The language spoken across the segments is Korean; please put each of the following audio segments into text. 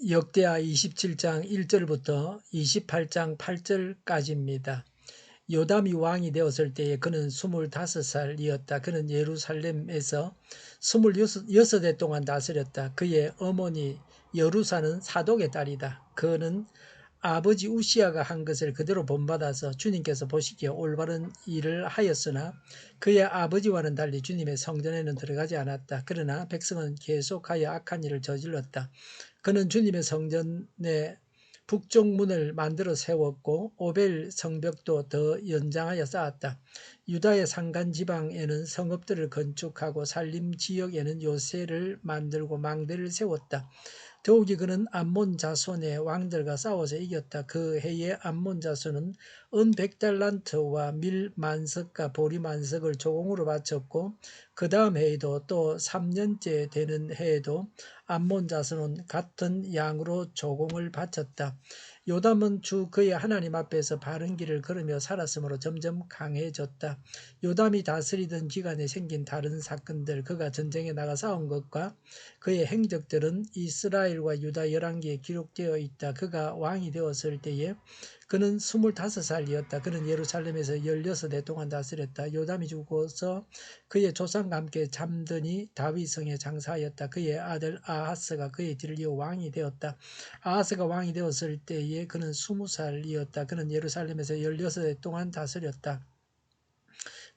역대하 27장 1절부터 28장 8절까지입니다. 요담이 왕이 되었을 때에 그는 25살이었다. 그는 예루살렘에서 26해 동안 다스렸다. 그의 어머니 여루사는 사독의 딸이다. 그는 아버지 우시아가 한 것을 그대로 본받아서 주님께서 보시기에 올바른 일을 하였으나 그의 아버지와는 달리 주님의 성전에는 들어가지 않았다. 그러나 백성은 계속하여 악한 일을 저질렀다. 그는 주님의 성전의 북쪽 문을 만들어 세웠고 오벨 성벽도 더 연장하여 쌓았다. 유다의 산간 지방에는 성읍들을 건축하고 산림 지역에는 요새를 만들고 망대를 세웠다. 더욱이 그는 암몬 자손의 왕들과 싸워서 이겼다. 그 해에 암몬 자손은 은 100달란트와 밀 만석과 보리 만석을 조공으로 바쳤고 그 다음 해에도 또 3년째 되는 해에도 암몬 자손은 같은 양으로 조공을 바쳤다. 요담은 주 그의 하나님 앞에서 바른 길을 걸으며 살았으므로 점점 강해졌다. 요담이 다스리던 기간에 생긴 다른 사건들, 그가 전쟁에 나가 싸운 것과 그의 행적들은 이스라엘과 유다 열왕기에 기록되어 있다. 그가 왕이 되었을 때에 그는 25살이었다. 그는 예루살렘에서 16해 동안 다스렸다. 요담이 죽어서 그의 조상과 함께 잠드니 다윗성에 장사하였다. 그의 아들 아하스가 그의 뒤를 이어 왕이 되었다. 아하스가 왕이 되었을 때에 그는 20살이었다. 그는 예루살렘에서 16해 동안 다스렸다.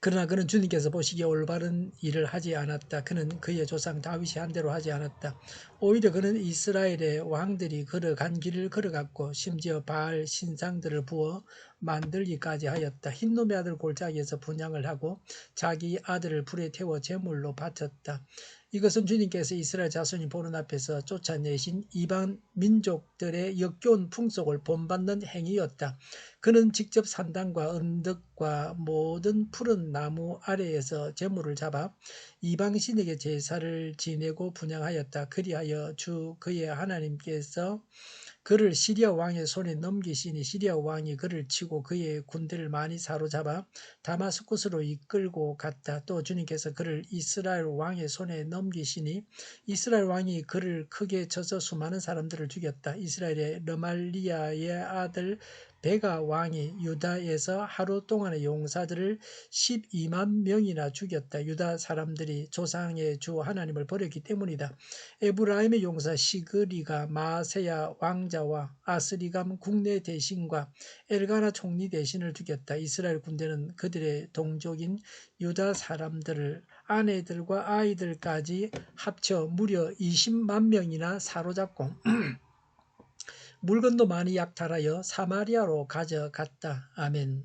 그러나 그는 주님께서 보시기에 올바른 일을 하지 않았다. 그는 그의 조상 다윗이 한 대로 하지 않았다. 오히려 그는 이스라엘의 왕들이 걸어간 길을 걸어갔고 심지어 바알 신상들을 부어 만들기까지 하였다. 흰놈의 아들 골짜기에서 분향을 하고 자기 아들을 불에 태워 제물로 바쳤다. 이것은 주님께서 이스라엘 자손이 보는 앞에서 쫓아내신 이방 민족들의 역겨운 풍속을 본받는 행위였다. 그는 직접 산당과 언덕과 모든 푸른 나무 아래에서 제물을 잡아 이방신에게 제사를 지내고 분향하였다. 그리하여 주 그의 하나님께서 그를 시리아 왕의 손에 넘기시니 시리아 왕이 그를 치고 그의 군대를 많이 사로잡아 다마스쿠스로 이끌고 갔다. 또 주님께서 그를 이스라엘 왕의 손에 넘기시니 이스라엘 왕이 그를 크게 쳐서 수많은 사람들을 죽였다. 이스라엘의 르말리아의 아들 베가 왕이 유다에서 하루 동안의 용사들을 12만 명이나 죽였다. 유다 사람들이 조상의 주 하나님을 버렸기 때문이다. 에브라임의 용사 시그리가 마세야 왕자와 아스리감 국내 대신과 엘가나 총리 대신을 죽였다. 이스라엘 군대는 그들의 동족인 유다 사람들을 아내들과 아이들까지 합쳐 무려 20만 명이나 사로잡고 물건도 많이 약탈하여 사마리아로 가져갔다. 아멘.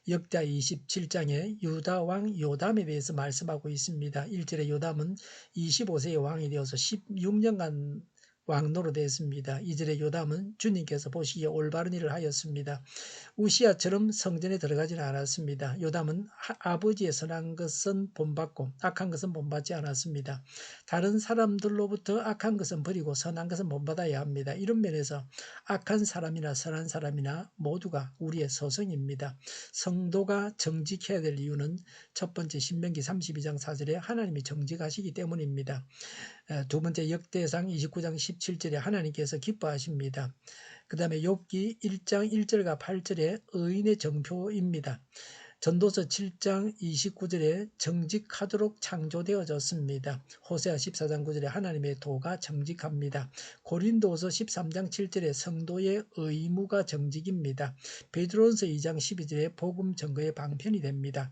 역대하 27장에 유다 왕 요담에 대해서 말씀하고 있습니다. 1절에 요담은 25세의 왕이 되어서 16년간 왕노로 되었습니다. 2절에 요담은 주님께서 보시기에 올바른 일을 하였습니다. 우시아처럼 성전에 들어가지는 않았습니다. 요담은 아버지의 선한 것은 본받고 악한 것은 본받지 않았습니다. 다른 사람들로부터 악한 것은 버리고 선한 것은 본받아야 합니다. 이런 면에서 악한 사람이나 선한 사람이나 모두가 우리의 소성입니다. 성도가 정직해야 될 이유는 첫 번째 신명기 32장 4절에 하나님이 정직하시기 때문입니다. 두 번째 역대상 29장 17절에 하나님께서 기뻐하십니다. 그 다음에 욥기 1장 1절과 8절에 의인의 정표입니다. 전도서 7장 29절에 정직하도록 창조되어졌습니다. 호세아 14장 9절에 하나님의 도가 정직합니다. 고린도서 13장 7절에 성도의 의무가 정직입니다. 베드로전서 2장 12절에 복음 증거의 방편이 됩니다.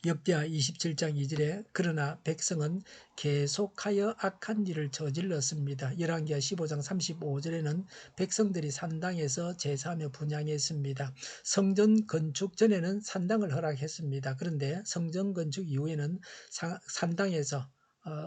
역대하 27장 2절에 그러나 백성은 계속하여 악한 일을 저질렀습니다. 열왕기하 15장 35절에는 백성들이 산당에서 제사하며 분향했습니다. 성전 건축 전에는 산당을 허락했습니다. 그런데 성전 건축 이후에는 산당에서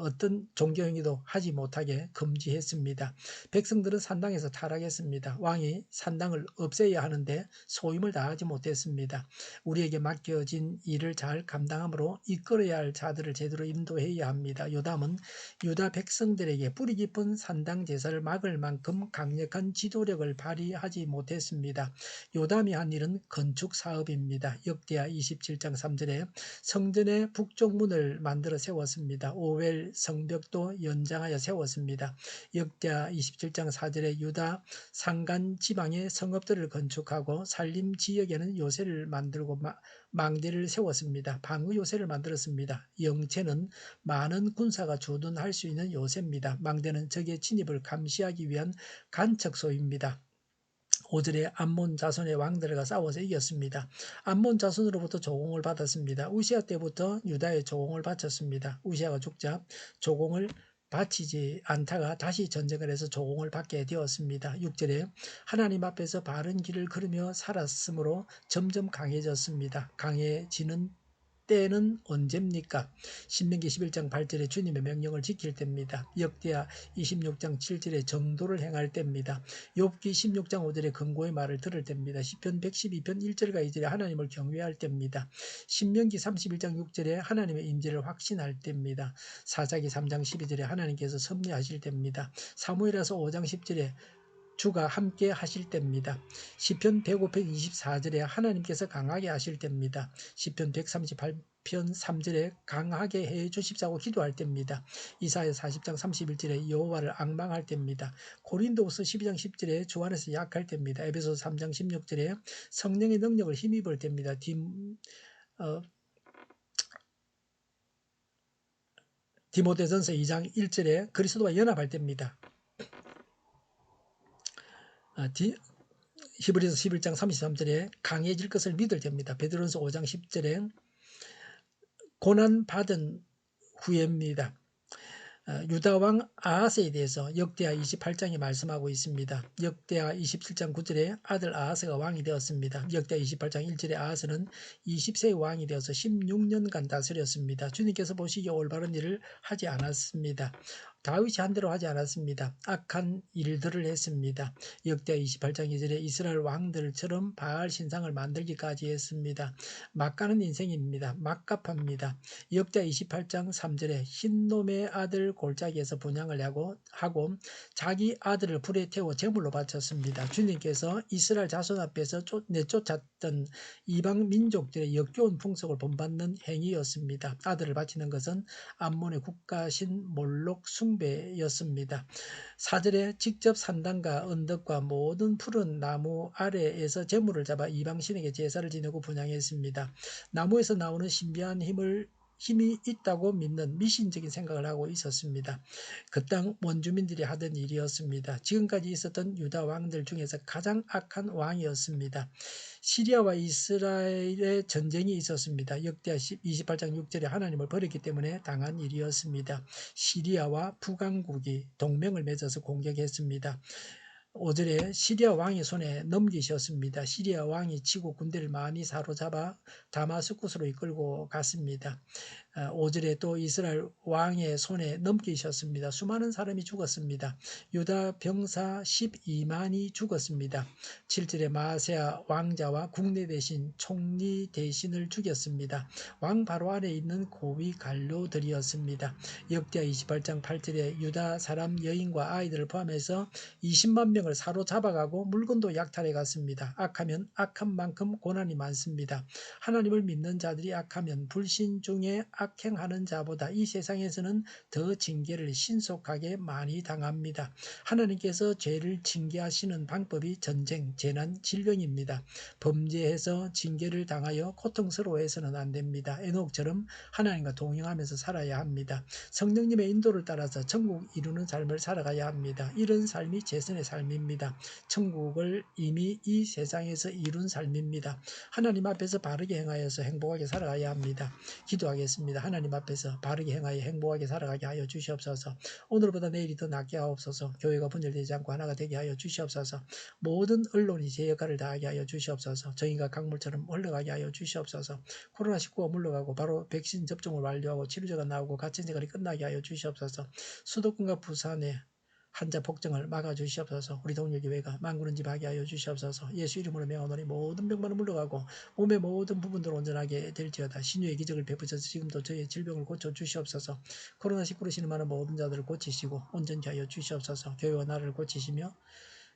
어떤 종교 행위도 하지 못하게 금지했습니다. 백성들은 산당에서 타락했습니다. 왕이 산당을 없애야 하는데 소임을 다하지 못했습니다. 우리에게 맡겨진 일을 잘 감당함으로 이끌어야 할 자들을 제대로 인도해야 합니다. 요담은 유다 백성들에게 뿌리 깊은 산당 제사를 막을 만큼 강력한 지도력을 발휘하지 못했습니다. 요담이 한 일은 건축 사업입니다. 역대하 27장 3절에 성전의 북쪽 문을 만들어 세웠습니다. 오웰 이스라엘 성벽도 연장하여 세웠습니다. 역대하 27장 4절에 유다 산간 지방에 성읍들을 건축하고 산림 지역에는 요새를 만들고 망대를 세웠습니다. 방어 요새를 만들었습니다. 영체는 많은 군사가 주둔할 수 있는 요새입니다. 망대는 적의 진입을 감시하기 위한 간척소입니다. 5절에 암몬 자손의 왕들과 싸워서 이겼습니다. 암몬 자손으로부터 조공을 받았습니다. 우시아 때부터 유다에 조공을 바쳤습니다. 우시아가 죽자 조공을 바치지 않다가 다시 전쟁을 해서 조공을 받게 되었습니다. 6절에 하나님 앞에서 바른 길을 걸으며 살았으므로 점점 강해졌습니다. 강해지는 때는 언제입니까? 신명기 11장 8절에 주님의 명령을 지킬 때입니다. 역대하 26장 7절에 정도를 행할 때입니다. 욥기 16장 5절에 권고의 말을 들을 때입니다. 시편 112편 1절과 2절에 하나님을 경외할 때입니다. 신명기 31장 6절에 하나님의 임재를 확신할 때입니다. 사사기 3장 12절에 하나님께서 섭리하실 때입니다. 사무엘하서 5장 10절에 주가 함께 하실 때입니다. 시편 105편 24절에 하나님께서 강하게 하실 때입니다. 시편 138편 3절에 강하게 해 주십사고 기도할 때입니다. 이사야 40장 31절에 여호와를 앙망할 때입니다. 고린도후서 12장 10절에 주 안에서 약할 때입니다. 에베소서 3장 16절에 성령의 능력을 힘입을 때입니다. 디모데전서 2장 1절에 그리스도와 연합할 때입니다. 히브리서 11장 33절에 강해질 것을 믿을 때입니다. 베드로전서 5장 10절에 고난받은 후에입니다. 유다 왕 아하스에 대해서 역대하 28장이 말씀하고 있습니다. 역대하 27장 9절에 아들 아하스가 왕이 되었습니다. 역대하 28장 1절에 아하스는 20세의 왕이 되어서 16년간 다스렸습니다. 주님께서 보시기에 올바른 일을 하지 않았습니다. 다윗이 한 대로 하지 않았습니다. 악한 일들을 했습니다. 역대하 28장 2절에 이스라엘 왕들처럼 바알 신상을 만들기까지 했습니다. 막가는 인생입니다. 막갑합니다. 역대하 28장 3절에 흰놈의 아들 골짜기에서 분향을 하고 자기 아들을 불에 태워 제물로 바쳤습니다. 주님께서 이스라엘 자손 앞에서 내쫓았던 이방 민족들의 역겨운 풍속을 본받는 행위였습니다. 아들을 바치는 것은 암몬의 국가신 몰록 숭배였습니다. 4절에 직접 산당과 언덕과 모든 푸른 나무 아래에서 제물을 잡아 이방신에게 제사를 지내고 분향했습니다. 나무에서 나오는 신비한 힘이 있다고 믿는 미신적인 생각을 하고 있었습니다. 그 땅 원주민들이 하던 일이었습니다. 지금까지 있었던 유다 왕들 중에서 가장 악한 왕이었습니다. 시리아와 이스라엘의 전쟁이 있었습니다. 역대하 28장 6절에 하나님을 버렸기 때문에 당한 일이었습니다. 시리아와 북왕국이 동맹을 맺어서 공격했습니다. 5절에 시리아 왕의 손에 넘기셨습니다. 시리아 왕이 치고 군대를 많이 사로잡아 다마스쿠스로 이끌고 갔습니다. 5절에 또 이스라엘 왕의 손에 넘기셨습니다. 수많은 사람이 죽었습니다. 유다 병사 12만이 죽었습니다. 7절에 마세아 왕자와 국내 대신 총리 대신을 죽였습니다. 왕 바로 안에 있는 고위 관료들이었습니다. 역대하 28장 8절에 유다 사람 여인과 아이들을 포함해서 20만 명을 사로잡아가고 물건도 약탈해 갔습니다. 악하면 악한 만큼 고난이 많습니다. 하나님을 믿는 자들이 악하면 불신 중에 악행하는 자보다 이 세상에서는 더 징계를 신속하게 많이 당합니다. 하나님께서 죄를 징계하시는 방법이 전쟁, 재난, 질병입니다. 범죄해서 징계를 당하여 고통스러워해서는 안 됩니다. 에녹처럼 하나님과 동행하면서 살아야 합니다. 성령님의 인도를 따라서 천국 이루는 삶을 살아가야 합니다. 이런 삶이 최선의 삶입니다. 천국을 이미 이 세상에서 이룬 삶입니다. 하나님 앞에서 바르게 행하여서 행복하게 살아가야 합니다. 기도하겠습니다. 하나님 앞에서 바르게 행하여 행복하게 살아가게 하여 주시옵소서. 오늘보다 내일이 더 낫게 하옵소서. 교회가 분열되지 않고 하나가 되게 하여 주시옵소서. 모든 언론이 제 역할을 다하게 하여 주시옵소서. 정의가 강물처럼 흘러가게 하여 주시옵소서. 코로나19가 물러가고 바로 백신 접종을 완료하고 치료제가 나오고 갇힌생활이 끝나게 하여 주시옵소서. 수도권과 부산에 환자 폭증을 막아주시옵소서. 우리 동일교회가 만군은집하게 하여 주시옵소서. 예수 이름으로 명하노니 모든 병만은 물러가고 몸의 모든 부분들 온전하게 될지어다. 신유의 기적을 베푸셔서 지금도 저희의 질병을 고쳐주시옵소서. 코로나19로 신음하는 모든 자들을 고치시고 온전케 하여 주시옵소서. 교회와 나라를 고치시며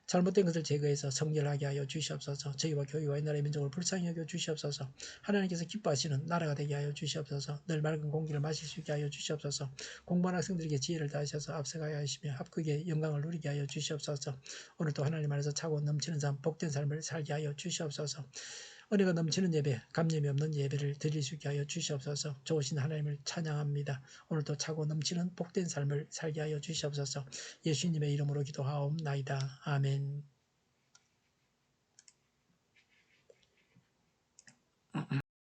잘못된 것을 제거해서 성결하게 하여 주시옵소서. 저희와 교회와 이 나라의 민족을 불쌍히 여겨 주시옵소서. 하나님께서 기뻐하시는 나라가 되게 하여 주시옵소서. 늘 맑은 공기를 마실 수 있게 하여 주시옵소서. 공부하는 학생들에게 지혜를 다하셔서 앞서가야 하시며 합격의 영광을 누리게 하여 주시옵소서. 오늘도 하나님 안에서 차고 넘치는 삶, 복된 삶을 살게 하여 주시옵소서. 은혜가 넘치는 예배, 감염이 없는 예배를 드릴 수 있게 하여 주시옵소서. 좋으신 하나님을 찬양합니다. 오늘도 차고 넘치는 복된 삶을 살게 하여 주시옵소서. 예수님의 이름으로 기도하옵나이다. 아멘.